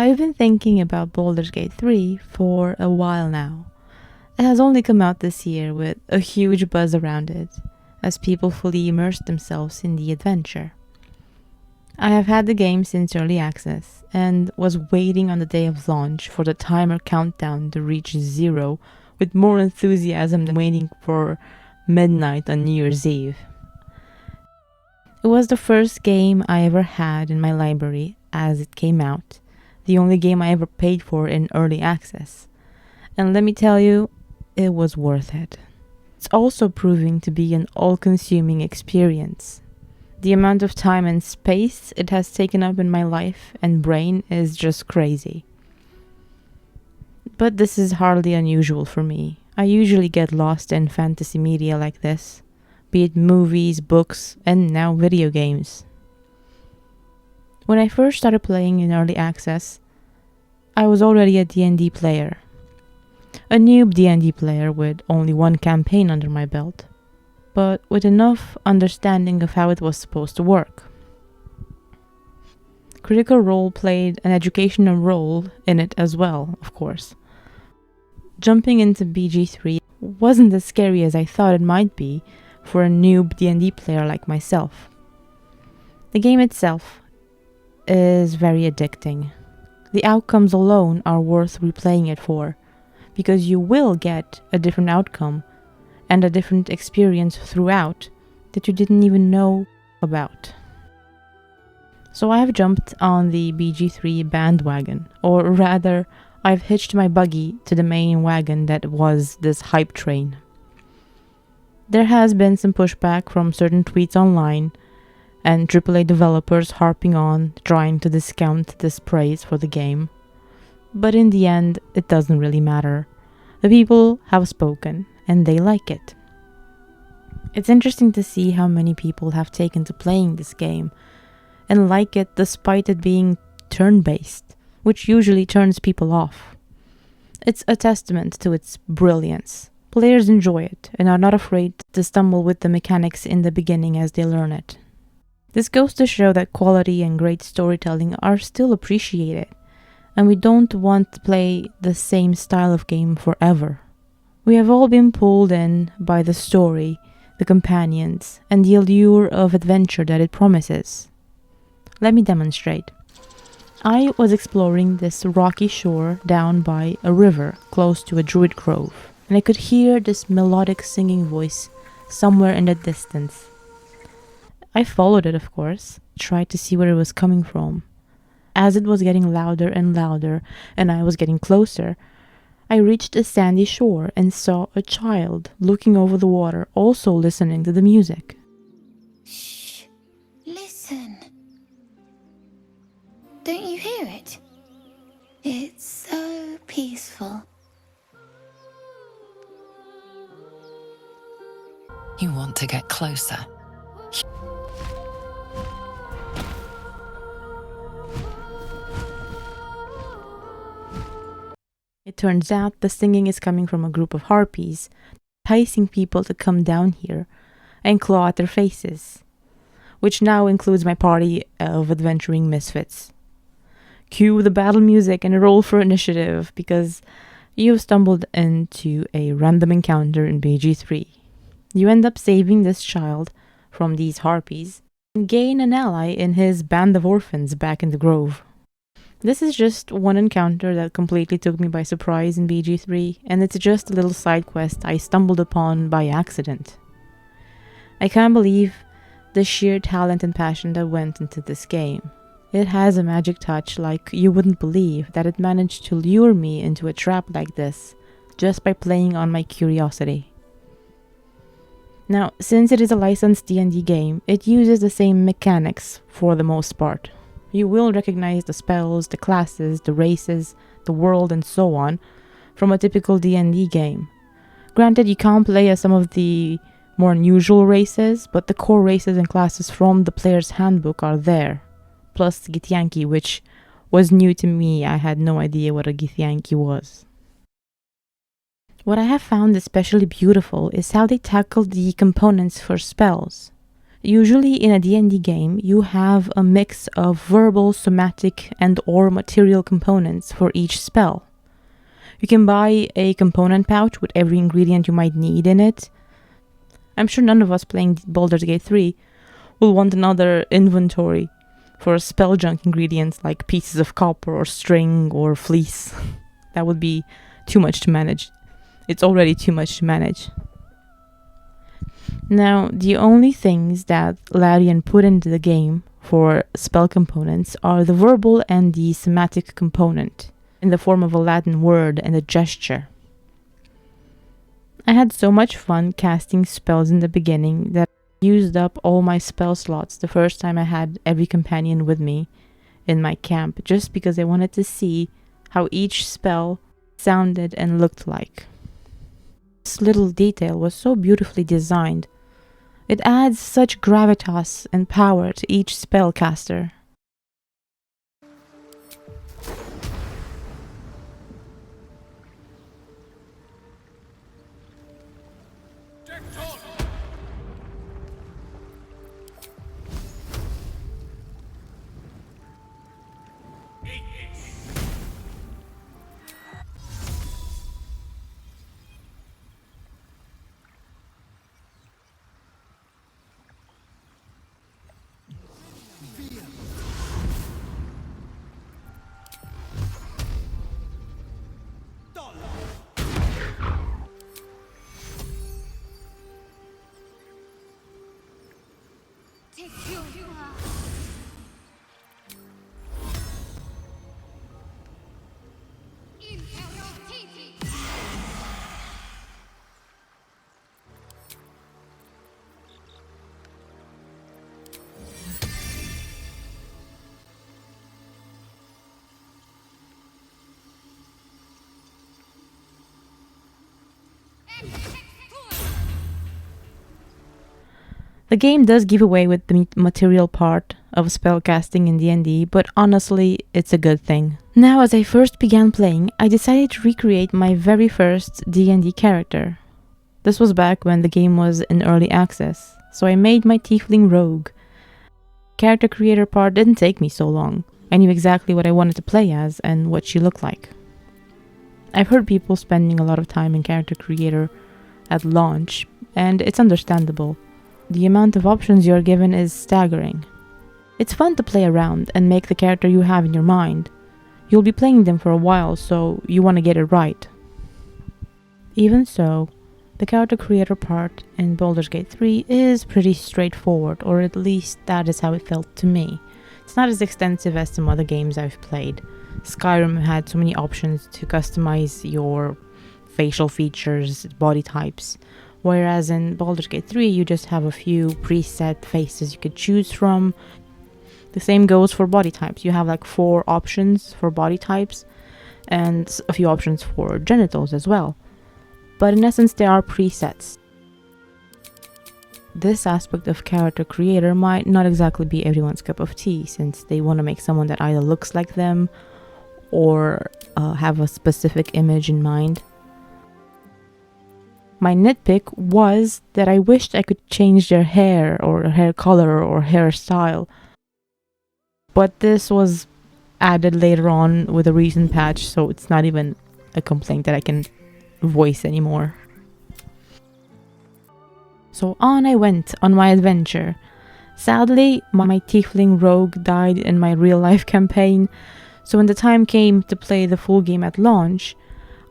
I've been thinking about Baldur's Gate 3 for a while now. It has only come out this year with a huge buzz around it, as people fully immerse themselves in the adventure. I have had the game since early access, and was waiting on the day of launch for the timer countdown to reach 0 with more enthusiasm than waiting for midnight on New Year's Eve. It was the first game I ever had in my library as it came out, the only game I ever paid for in early access. And let me tell you, it was worth it. It's also proving to be an all-consuming experience. The amount of time and space it has taken up in my life and brain is just crazy. But this is hardly unusual for me. I usually get lost in fantasy media like this, be it movies, books, and now video games. When I first started playing in early access, I was already a D&D player. A Noob D&D player with only one campaign under my belt, but with enough understanding of how it was supposed to work. Critical Role played an educational role in it as well, of course. Jumping into BG3 wasn't as scary as I thought it might be for a Noob D&D player like myself. The game itself is very addicting. The outcomes alone are worth replaying it for, because you will get a different outcome and a different experience throughout that you didn't even know about. So I have jumped on the BG3 bandwagon, or rather, I've hitched my buggy to the main wagon that was this hype train. There has been some pushback from certain tweets online, and AAA developers harping on trying to discount this praise for the game. But in the end, it doesn't really matter. The people have spoken, and they like it. It's interesting to see how many people have taken to playing this game, and like it despite it being turn-based, which usually turns people off. It's a testament to its brilliance. Players enjoy it, and are not afraid to stumble with the mechanics in the beginning as they learn it. This goes to show that quality and great storytelling are still appreciated, and we don't want to play the same style of game forever. We have all been pulled in by the story, the companions, and the allure of adventure that it promises. Let me demonstrate. I was exploring this rocky shore down by a river close to a druid grove, and I could hear this melodic singing voice somewhere in the distance. I followed it, of course, tried to see where it was coming from. As it was getting louder and louder, and I was getting closer, I reached a sandy shore and saw a child looking over the water, also listening to the music. Shh! Listen! Don't you hear it? It's so peaceful. You want to get closer. It turns out the singing is coming from a group of harpies, enticing people to come down here and claw at their faces, which now includes my party of adventuring misfits. Cue the battle music and roll for initiative, because you've stumbled into a random encounter in BG3. You end up saving this child from these harpies and gain an ally in his band of orphans back in the grove. This is just one encounter that completely took me by surprise in BG3, and it's just a little side quest I stumbled upon by accident. I can't believe the sheer talent and passion that went into this game. It has a magic touch like you wouldn't believe that it managed to lure me into a trap like this just by playing on my curiosity. Now, since it is a licensed D&D game, it uses the same mechanics for the most part. You will recognize the spells, the classes, the races, the world, and so on from a typical D&D game. Granted, you can't play as some of the more unusual races, but the core races and classes from the player's handbook are there. Plus Githyanki, which was new to me. I had no idea what a Githyanki was. What I have found especially beautiful is how they tackled the components for spells. Usually in a D&D game, you have a mix of verbal, somatic, and or material components for each spell. You can buy a component pouch with every ingredient you might need in it. I'm sure none of us playing Baldur's Gate 3 will want another inventory for spell junk ingredients like pieces of copper or string or fleece. That would be too much to manage. It's already too much to manage. Now, the only things that Larian put into the game for spell components are the verbal and the somatic component, in the form of a Latin word and a gesture. I had so much fun casting spells in the beginning that I used up all my spell slots the first time I had every companion with me in my camp, just because I wanted to see how each spell sounded and looked like. This little detail was so beautifully designed. It adds such gravitas and power to each spellcaster. The game does give away with the material part of spellcasting in D&D, but honestly, it's a good thing. Now, as I first began playing, I decided to recreate my very first D&D character. This was back when the game was in early access, so I made my tiefling rogue. Character creator part didn't take me so long. I knew exactly what I wanted to play as and what she looked like. I've heard people spending a lot of time in character creator at launch, and it's understandable. The amount of options you're given is staggering. It's fun to play around and make the character you have in your mind. You'll be playing them for a while, so you want to get it right. Even so, the character creator part in Baldur's Gate 3 is pretty straightforward, or at least that is how it felt to me. It's not as extensive as some other games I've played. Skyrim had so many options to customize your facial features, body types, whereas in Baldur's Gate 3 you just have a few preset faces you could choose from. The same goes for body types. You have like 4 options for body types and a few options for genitals as well. But in essence, there are presets. This aspect of character creator might not exactly be everyone's cup of tea, since they want to make someone that either looks like them or have a specific image in mind. My nitpick was that I wished I could change their hair or hair color or hairstyle, but this was added later on with a recent patch, so it's not even a complaint that I can voice anymore. So on I went on my adventure. Sadly, my tiefling rogue died in my real life campaign, so when the time came to play the full game at launch,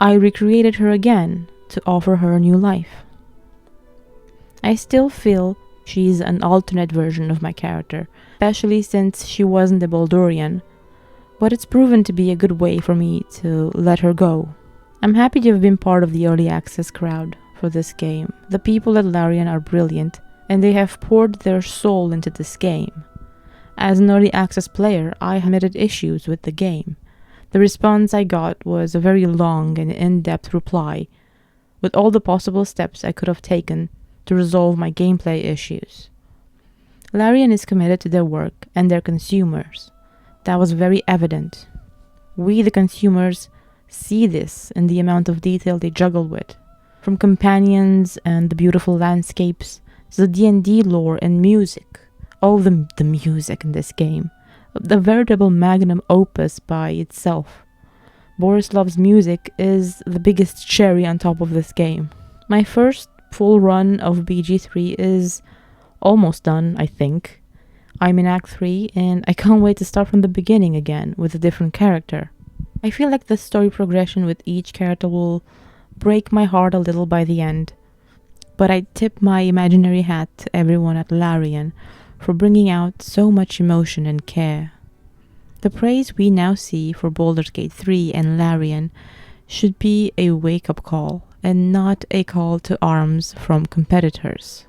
I recreated her again to offer her a new life. I still feel she's an alternate version of my character, especially since she wasn't a Baldurian, but it's proven to be a good way for me to let her go. I'm happy to have been part of the early access crowd for this game. The people at Larian are brilliant, and they have poured their soul into this game. As an early access player, I admitted issues with the game. The response I got was a very long and in-depth reply, with all the possible steps I could have taken to resolve my gameplay issues. Larian is committed to their work and their consumers. That was very evident. We, the consumers, see this in the amount of detail they juggle with, from companions and the beautiful landscapes the D&D lore and music. Oh, the music in this game. The veritable magnum opus by itself. Borislav's music is the biggest cherry on top of this game. My first full run of BG3 is almost done, I think. I'm in Act 3 and I can't wait to start from the beginning again with a different character. I feel like the story progression with each character will break my heart a little by the end, but I tip my imaginary hat to everyone at Larian for bringing out so much emotion and care. The praise we now see for Baldur's Gate 3 and Larian should be a wake-up call and not a call to arms from competitors.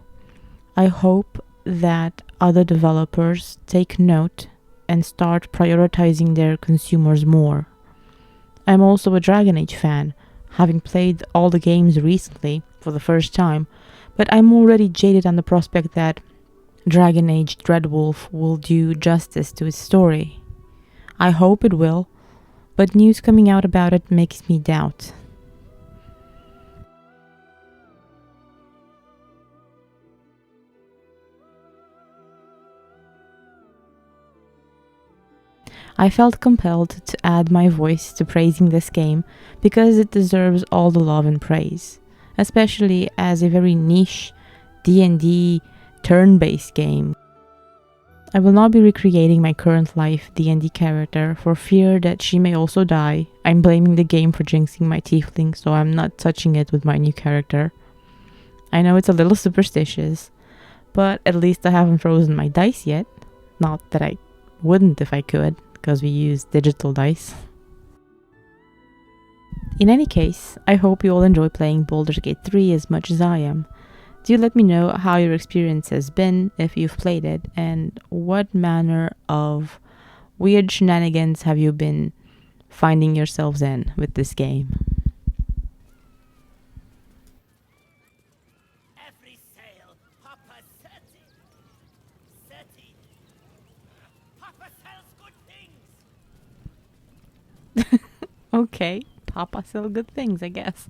I hope that other developers take note and start prioritizing their consumers more. I'm also a Dragon Age fan, having played all the games recently for the first time, but I'm already jaded on the prospect that Dragon Age Dreadwolf will do justice to its story. I hope it will, but news coming out about it makes me doubt. I felt compelled to add my voice to praising this game because it deserves all the love and praise, especially as a very niche D&D turn-based game. I will not be recreating my current life D&D character for fear that she may also die. I'm blaming the game for jinxing my tiefling, so I'm not touching it with my new character. I know it's a little superstitious, but at least I haven't frozen my dice yet. Not that I wouldn't if I could, because we use digital dice. In any case, I hope you all enjoy playing Baldur's Gate 3 as much as I am. Do let me know how your experience has been if you've played it, and what manner of weird shenanigans have you been finding yourselves in with this game. Every sail, Papa Seti. Seti. Papa sells good things. Okay, Papa sell good things, I guess.